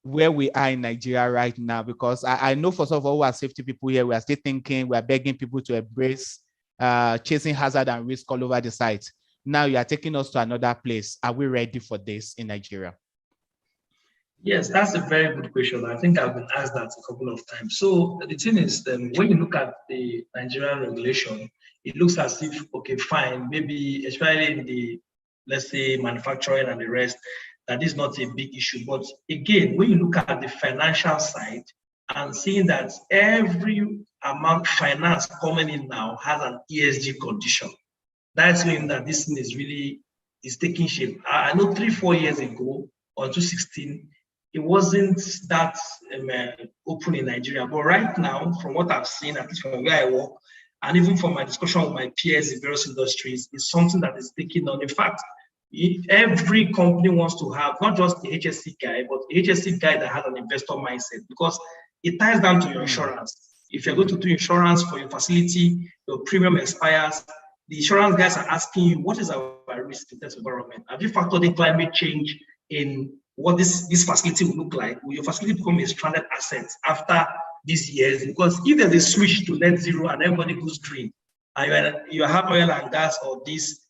where we are in Nigeria right now? Because I know for some of our safety people here, we are still thinking, we are begging people to embrace chasing hazard and risk all over the site. Now you are taking us to another place. Are we ready for this in Nigeria? Yes, that's a very good question. I think I've been asked that a couple of times. So the thing is, when you look at the Nigerian regulation, it looks as if, okay, fine, maybe especially in the, let's say, manufacturing and the rest, that is not a big issue. But again, when you look at the financial side and seeing that every amount finance coming in now has an ESG condition, that's mean that this thing is taking shape. I know 3-4 years ago, or 2016, it wasn't that open in Nigeria. But right now, from what I've seen, at least from where I work, and even from my discussion with my peers in various industries, it's something that is taking on. In fact, every company wants to have not just the HSE guy, but the HSE guy that has an investor mindset, because it ties down to your insurance. If you're going to do insurance for your facility, your premium expires, the insurance guys are asking you, what is our risk in this environment? Have you factored in climate change in what this facility will look like? Will your facility become a stranded asset after these years? Because if there's a switch to net zero and everybody goes green, and you have oil and gas or this,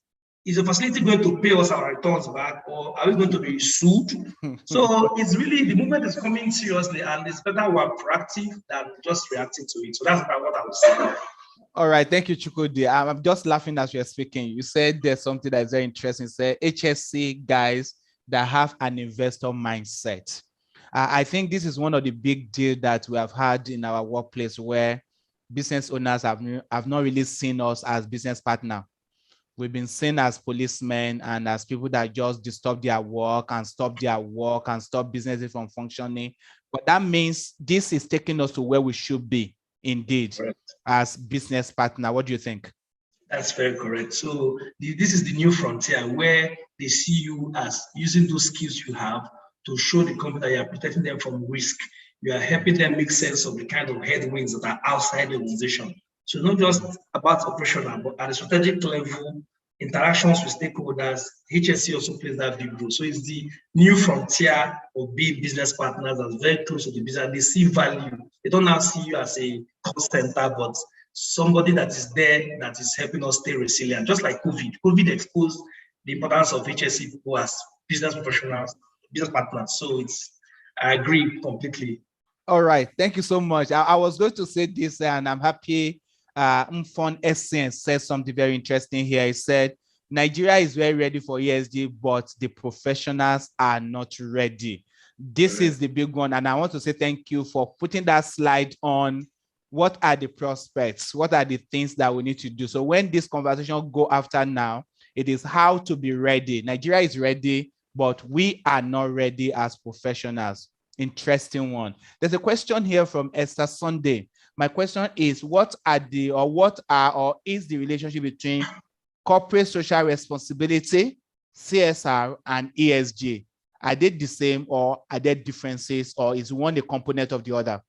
is the facility going to pay us our returns back, or are we going to be sued? So it's really, the movement is coming seriously, and it's better we're proactive than just reacting to it. So that's about what I would say. All right, thank you, Chukwudi. I'm just laughing as you're speaking. You said there's something that is very interesting. Say HSC guys that have an investor mindset. I think this is one of the big deals that we have had in our workplace, where business owners have not really seen us as business partner. We've been seen as policemen and as people that just disturb their work and stop businesses from functioning. But that means this is taking us to where we should be, indeed, correct, as business partner. What do you think? That's very correct. So this is the new frontier where they see you as using those skills you have to show the company that you are protecting them from risk. You are helping them make sense of the kind of headwinds that are outside the organization. So not just about operational, but at a strategic level, interactions with stakeholders, HSE also plays that big role. So it's the new frontier of being business partners that's very close to the business. They see value. They don't now see you as a cost center, but somebody that is there that is helping us stay resilient. Just like COVID. COVID exposed the importance of HSE people as business professionals, business partners. So I agree completely. All right. Thank you so much. I was going to say this, and I'm happy Mfon Essence said something very interesting here. He said, Nigeria is very ready for ESG, but the professionals are not ready. This is the big one. And I want to say thank you for putting that slide on. What are the prospects? What are the things that we need to do? So when this conversation go after now, it is how to be ready. Nigeria is ready, but we are not ready as professionals. Interesting one. There's a question here from Esther Sunday. My question is, what is the relationship between corporate social responsibility, CSR, and ESG? Are they the same, or are there differences, or is one a component of the other?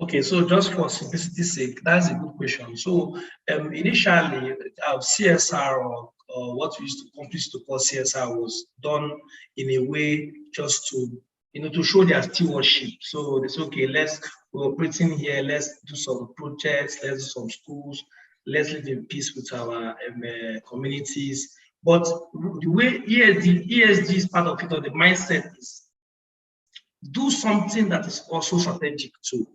Okay, so just for simplicity's sake, that's a good question. So initially, CSR or what we used to call CSR was done in a way just to to show their stewardship. So they say, okay, we're operating here, let's do some projects, let's do some schools, let's live in peace with our communities. But the way ESG is part of it, or the mindset is do something that is also strategic to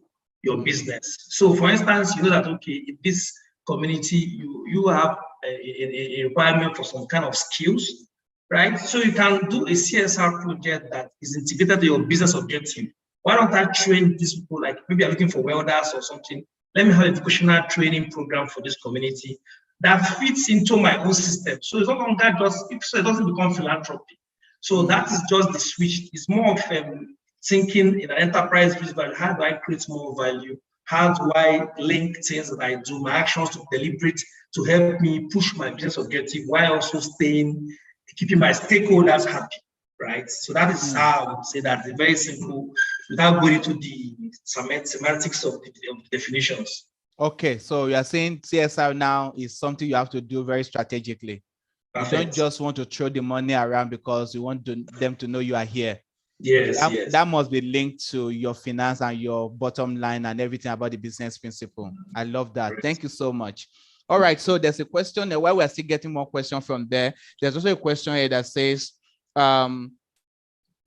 your business. So for instance, you know that, okay, in this community, you have a requirement for some kind of skills, right? So you can do a CSR project that is integrated to your business objective. Why don't I train these people? Like maybe I'm looking for welders or something. Let me have a vocational training program for this community that fits into my own system. So it's no longer so it doesn't become philanthropy. So that is just the switch. It's more of thinking in an enterprise value. How do I create more value? How do I link things that I do, my actions to deliberate to help me push my business objective while also keeping my stakeholders happy, right? So that is how I would say that. It's very simple without going into the semantics of the definitions. Okay, so you are saying CSR now is something you have to do very strategically. Perfect. You don't just want to throw the money around because you want them to know you are here. Yes, that must be linked to your finance and your bottom line and everything about the business principle. I love that. Correct. Thank you so much. All right, so there's a question while we're still getting more questions from there. There's also a question here that says,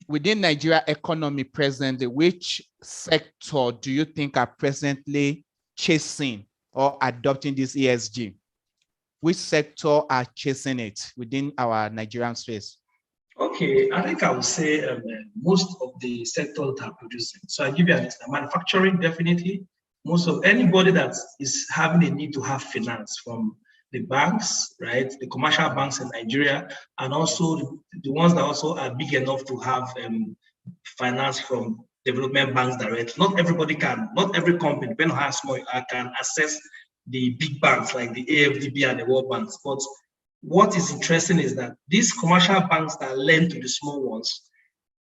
within Nigeria economy presently, which sector do you think are presently chasing or adopting this ESG? Which sector are chasing it within our Nigerian space? Okay, I think I would say most of the sectors are producing. So I give you an example. Manufacturing, definitely. Most of anybody that is having a need to have finance from the banks, right? The commercial banks in Nigeria, and also the ones that also are big enough to have finance from development banks direct. Not everybody can, not every company, depending on how small you are, can access the big banks like the AFDB and the World Banks. But what is interesting is that these commercial banks that lend to the small ones,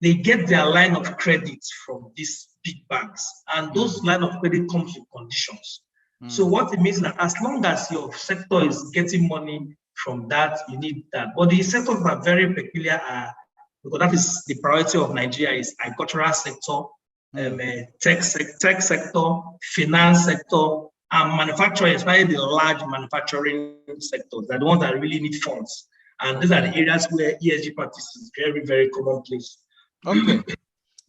they get their line of credit from these big banks, and those line of credit comes with conditions. So what it means is that as long as your sector is getting money from that, you need that. But the sectors that are very peculiar are, because that is the priority of Nigeria, is agricultural sector, tech sector, finance sector, and manufacturing, especially the large manufacturing sectors, are the ones that really need funds. And these are the areas where ESG practice is very, very commonplace. Okay.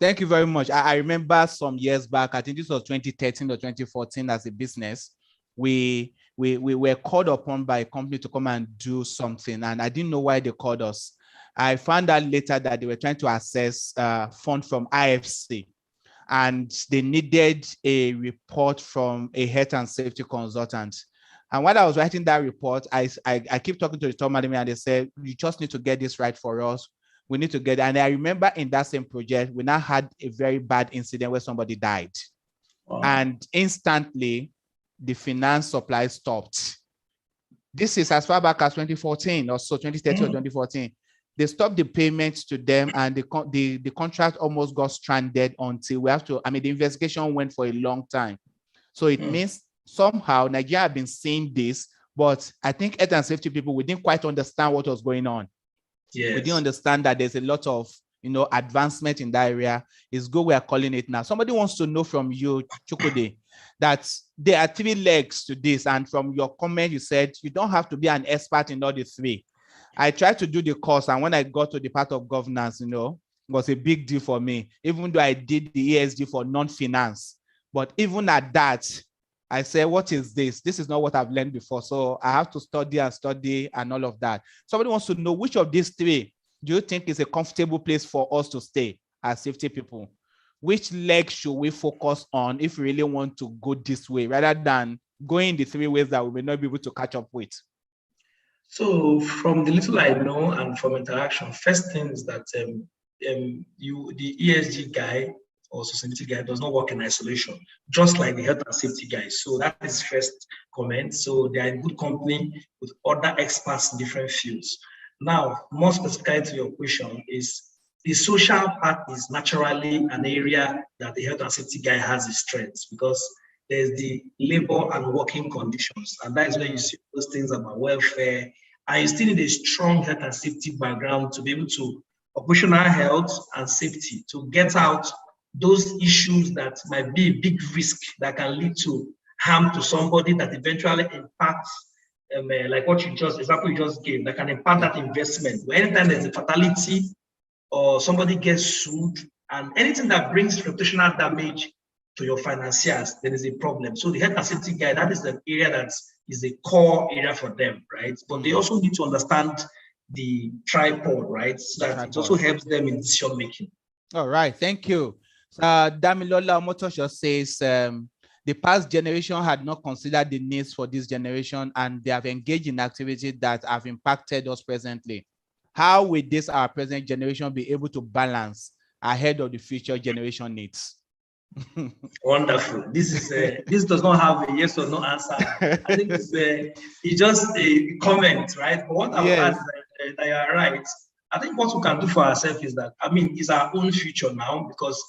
Thank you very much. I remember some years back, I think this was 2013 or 2014, as a business, we were called upon by a company to come and do something, and I didn't know why they called us. I found out later that they were trying to access funds from IFC, and they needed a report from a health and safety consultant. And while I was writing that report, I keep talking to the top management, and they said, you just need to get this right for us. We need to get, and I remember in that same project, we now had a very bad incident where somebody died. Wow. And instantly, the finance supply stopped. This is as far back as 2014 or so, 2013 or 2014. They stopped the payments to them, and the contract almost got stranded until we have to, the investigation went for a long time. So it means somehow Nigeria have been seeing this, but I think health and safety people, we didn't quite understand what was going on. Yes. We didn't understand that there's a lot of, advancement in that area. It's good we are calling it now. Somebody wants to know from you, Chukwudi, that there are 3 legs to this. And from your comment, you said you don't have to be an expert in all the 3. I tried to do the course, and when I got to the part of governance, it was a big deal for me, even though I did the ESG for non-finance. But even at that, I said, what is this? This is not what I've learned before. So I have to study and all of that. Somebody wants to know, which of these 3 do you think is a comfortable place for us to stay as safety people? Which leg should we focus on if we really want to go this way, rather than going the 3 ways that we may not be able to catch up with? So from the little I know and from interaction, first thing is that the ESG guy or sustainability guy does not work in isolation, just like the health and safety guys. So that is first comment. So they are in good company with other experts in different fields. Now, more specifically to your question, is the social part is naturally an area that the health and safety guy has his strengths, because there's the labor and working conditions. And that is where you see those things about welfare. And you still need a strong health and safety background to be able to operational health and safety, to get out those issues that might be a big risk that can lead to harm to somebody, that eventually impacts, like what example you just gave, that can impact that investment. Where anytime there's a fatality or somebody gets sued, and anything that brings reputational damage to your financiers, there is a problem. So the health and safety guy, that is an area that is a core area for them, right? But they also need to understand the tripod, right? So that it also helps them in decision making. All right, thank you. Damilola Omotosho says, the past generation had not considered the needs for this generation, and they have engaged in activities that have impacted us presently. How will this, our present generation, be able to balance ahead of the future generation needs? Wonderful. This is this does not have a yes or no answer. I think it's just a comment, right? But what I would add is that you are right. I think what we can do for ourselves is that, it's our own future now, because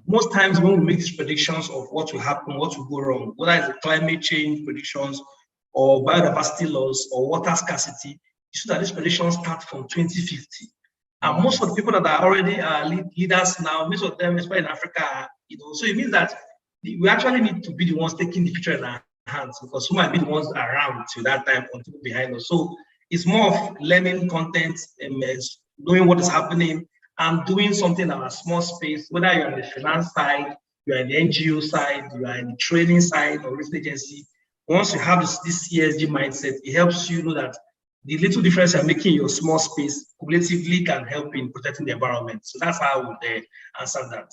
most times when we make these predictions of what will happen, what will go wrong, whether it's the climate change predictions or biodiversity loss or water scarcity, you see that these predictions start from 2050. And most of the people that are already leaders now, most of them, especially in Africa, so it means that we actually need to be the ones taking the future in our hands, because who might be the ones around to that time or people behind us. So it's more of learning content and knowing what is happening and doing something in a small space, whether you're on the finance side, you're in the NGO side, you are in the training side or risk agency. Once you have this ESG mindset, it helps you know that the little difference you're making in your small space cumulatively can help in protecting the environment. So that's how I would answer that.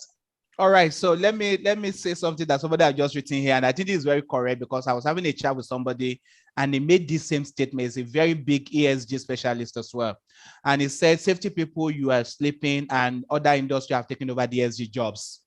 All right, so let me say something that somebody has just written here, and I think it is very correct, because I was having a chat with somebody and he made this same statement. He's a very big ESG specialist as well. And he said, safety people, you are sleeping and other industry have taken over the ESG jobs.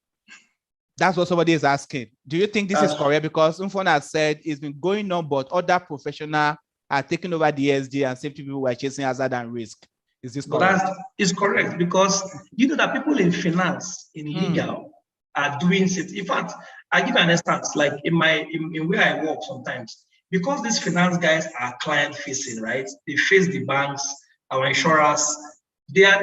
That's what somebody is asking. Do you think this is correct? Because Umfon has said it's been going on, but other professionals are taking over the ESG and safety people were chasing hazard and risk. Is this correct? That is correct, because you know that people in finance, in legal, are doing it. In fact, I give an instance, like in where I work sometimes, because these finance guys are client facing, right? They face the banks, our insurers.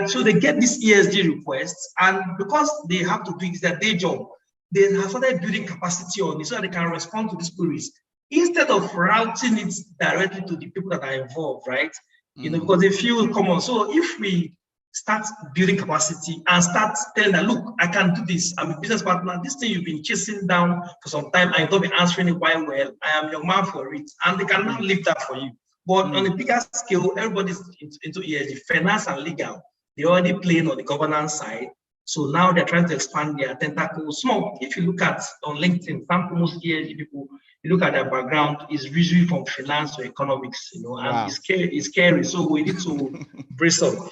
So they get this ESG requests, and because they have to do their day job, they have started building capacity on it so that they can respond to these queries instead of routing it directly to the people that are involved, right? Because they feel common. So if we start building capacity and start telling them, look, I can do this. I'm a business partner. This thing you've been chasing down for some time, I've not been answering it quite well. I am your man for it. And they can now lift that for you. But on a bigger scale, everybody's into ESG, finance and legal. They're already playing on the governance side. So now they're trying to expand their tentacles. Small. If you look at on LinkedIn, some most ESG people, you look at their background, is usually from finance or economics, and wow. It's scary. So we need to brace up.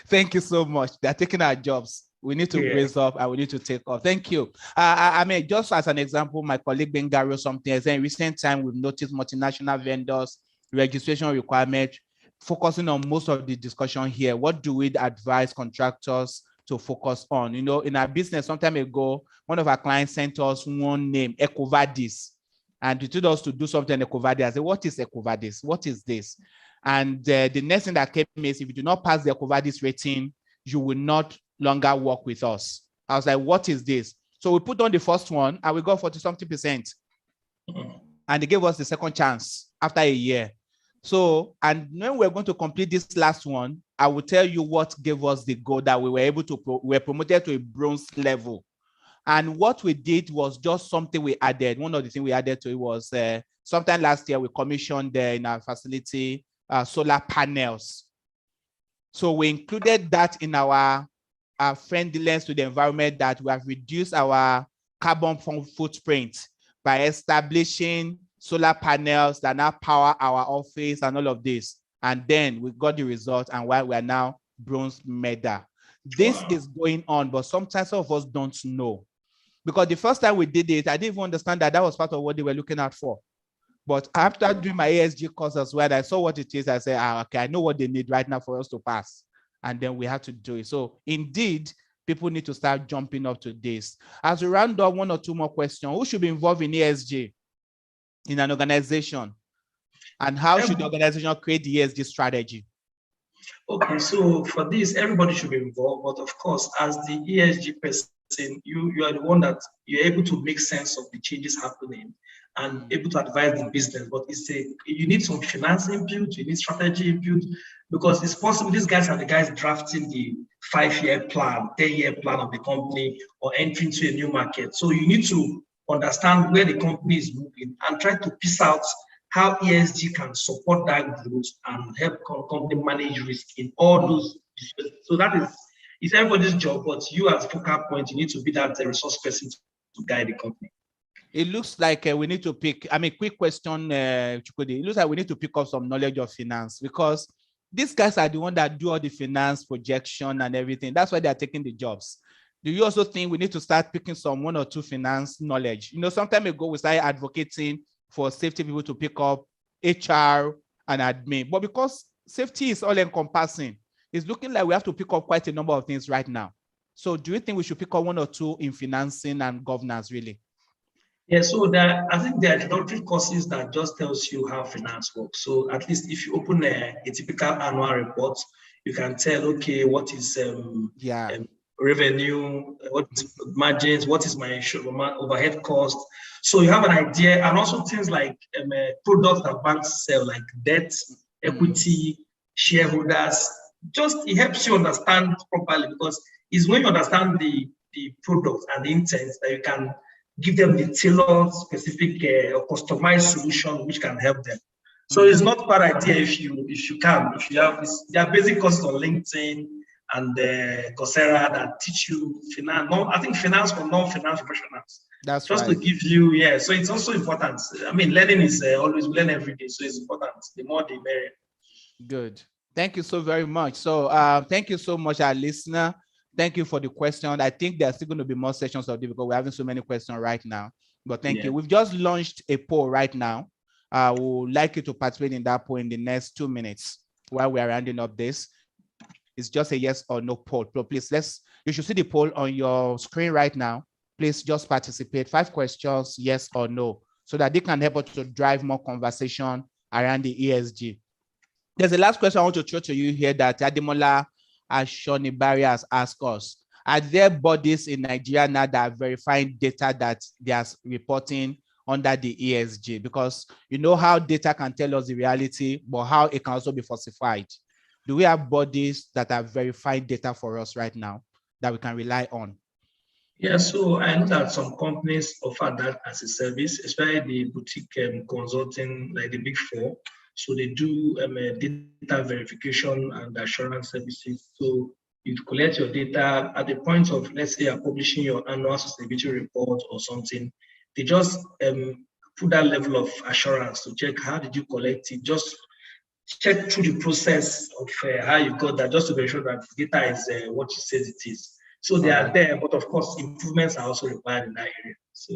Thank you so much. They're taking our jobs. We need to brace up and we need to take off. Thank you. I mean, just as an example, my colleague Benga wrote something. In recent time, we've noticed multinational vendors, registration requirements, focusing on most of the discussion here. What do we advise contractors to focus on? In our business, some time ago, one of our clients sent us one name, EcoVadis, and he told us to do something in EcoVadis. I said, what is EcoVadis? What is this? And the next thing that came is, if you do not pass the EcoVadis rating, you will not longer work with us. I was like, what is this? So we put on the first one and we got 40-something%. And they gave us the second chance after a year. So, and when we're going to complete this last one, I will tell you what gave us the goal that we were able to, we were promoted to a bronze level. And what we did was just something we added. One of the things we added to it was sometime last year, we commissioned in our facility solar panels. So we included that in our friendliness to the environment, that we have reduced our carbon footprint by establishing solar panels that now power our office and all of this. And then we got the result, and why we are now bronze medal. This is going on, but sometimes some of us don't know. Because the first time we did it, I didn't even understand that that was part of what they were looking out for. But after doing my ESG course as well, I saw what it is. I said, okay, I know what they need right now for us to pass. And then we have to do it. So indeed, people need to start jumping up to this. As we round up, one or two more questions. Who should be involved in ESG in an organization? And how should the organization create the ESG strategy? Okay, so for this, everybody should be involved. But of course, as the ESG person, you are the one that you're able to make sense of the changes happening and able to advise the business. But you need some finance input, you need strategy input, because it's possible these guys are the guys drafting the 5-year plan, 10-year plan of the company, or entering to a new market. So you need to understand where the company is moving and try to piece out how ESG can support that growth and help company manage risk in all those. So that is everybody's job, but you as focal point, you need to be that resource person to guide the company. It looks like we need to pick, quick question, Chukwudi. It looks like we need to pick up some knowledge of finance, because these guys are the ones that do all the finance projection and everything. That's why they're taking the jobs. Do you also think we need to start picking some 1 or 2 finance knowledge? Some time ago, we started advocating for safety people to pick up HR and admin, but because safety is all encompassing, it's looking like we have to pick up quite a number of things right now. So do you think we should pick up one or two in financing and governance, really? Yeah, so I think there are introductory courses that just tells you how finance works. So at least if you open a typical annual report, you can tell, okay, what is revenue, what is margins, what is my overhead cost. So you have an idea, and also things like products that banks sell, like debt, equity, shareholders. Just it helps you understand properly, because it's when you understand the product and the intent that you can give them the tailored, specific, or customized solution which can help them. So it's not a bad idea if you have there are basic courses on LinkedIn and Coursera that teach you finance. I think finance for non-finance professionals. That's just right. To give you, yeah. So it's also important. I mean, learning is always, we learn every day, so it's important. The more, the merrier. Good. Thank you so very much. So thank you so much, our listener. Thank you for the question. I think there's still going to be more sessions of this because we're having so many questions right now. But thank you. We've just launched a poll right now. We would like you to participate in that poll in the next 2 minutes while we are rounding up this. It's just a yes or no poll. So please, you should see the poll on your screen right now. Please just participate. 5 questions, yes or no, so that they can help us to drive more conversation around the ESG. There's a last question I want to throw to you here that Ademola Ashonibari has asked us. Are there bodies in Nigeria now that are verifying data that they are reporting under the ESG? Because you know how data can tell us the reality, but how it can also be falsified. Do we have bodies that are verifying data for us right now that we can rely on? Yeah, so I know that some companies offer that as a service, especially the boutique consulting, like the Big Four. So they do data verification and assurance services. So you collect your data at the point of, let's say, you're publishing your annual sustainability report or something. They just put that level of assurance to check how did you collect it. Just check through the process of how you got that, just to make sure that the data is what you says it is. So they are there, but of course, improvements are also required in that area. So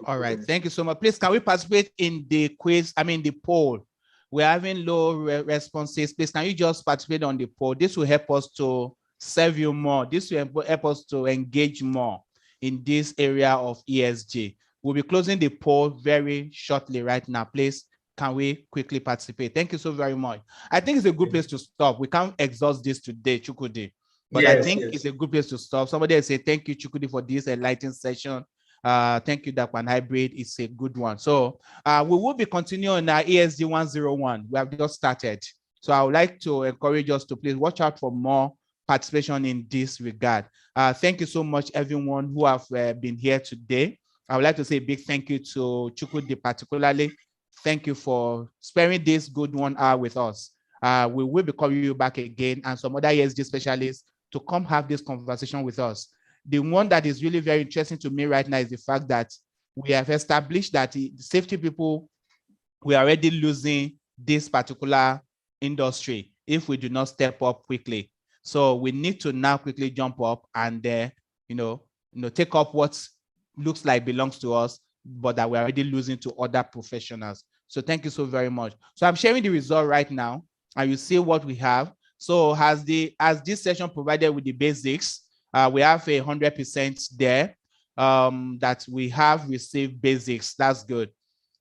all right. Thank you so much. Please, can we participate in the quiz? I mean, the poll. We're having low responses. Please, can you just participate on the poll? This will help us to serve you more. This will help us to engage more in this area of ESG. We'll be closing the poll very shortly right now. Please, can we quickly participate? Thank you so very much. I think it's a good place to stop. We can't exhaust this today, Chukwudi. But yes, I think it's a good place to stop. Somebody will say, thank you, Chukwudi, for this enlightening session. Thank you, Dakwan Hybrid. It's a good one. So we will be continuing our ESG 101. We have just started. So I would like to encourage us to please watch out for more participation in this regard. Thank you so much, everyone who have been here today. I would like to say a big thank you to Chukwudi particularly. Thank you for sparing this good 1 hour with us. We will be calling you back again and some other ESG specialists to come have this conversation with us. The one that is really very interesting to me right now is the fact that we have established that the safety people, we are already losing this particular industry if we do not step up quickly. So we need to now quickly jump up and take up what looks like belongs to us, but that we're already losing to other professionals. So thank you so very much. So I'm sharing the result right now, and you see what we have. So as this session provided with the basics, we have 100% there that we have received basics. That's good.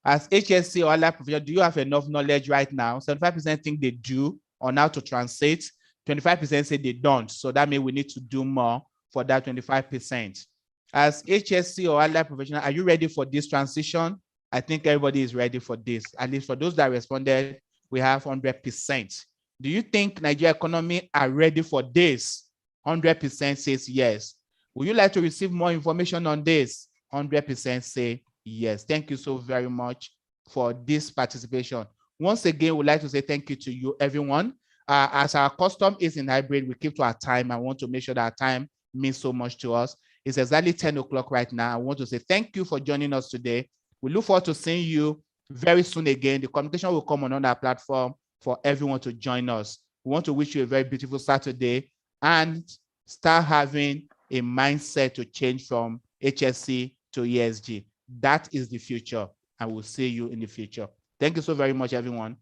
As HSE or other professional, do you have enough knowledge right now? 75% think they do on how to translate. 25% say they don't. So that means we need to do more for that 25%. As HSE or other professional, are you ready for this transition? I think everybody is ready for this. At least for those that responded, we have 100%. Do you think Nigeria economy are ready for this? 100% says yes. Would you like to receive more information on this? 100% say yes. Thank you so very much for this participation. Once again, we'd like to say thank you to you, everyone. As our custom is in hybrid, we keep to our time. I want to make sure that our time means so much to us. It's exactly 10 o'clock right now. I want to say thank you for joining us today. We look forward to seeing you very soon again. The communication will come on our platform for everyone to join us. We want to wish you a very beautiful Saturday and start having a mindset to change from HSE to ESG. That is the future, and we'll see you in the future. Thank you so very much, everyone.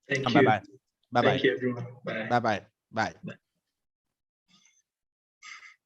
Thank you. Bye-bye. Bye-bye. Thank you, everyone. Bye. Bye-bye. Bye. Bye.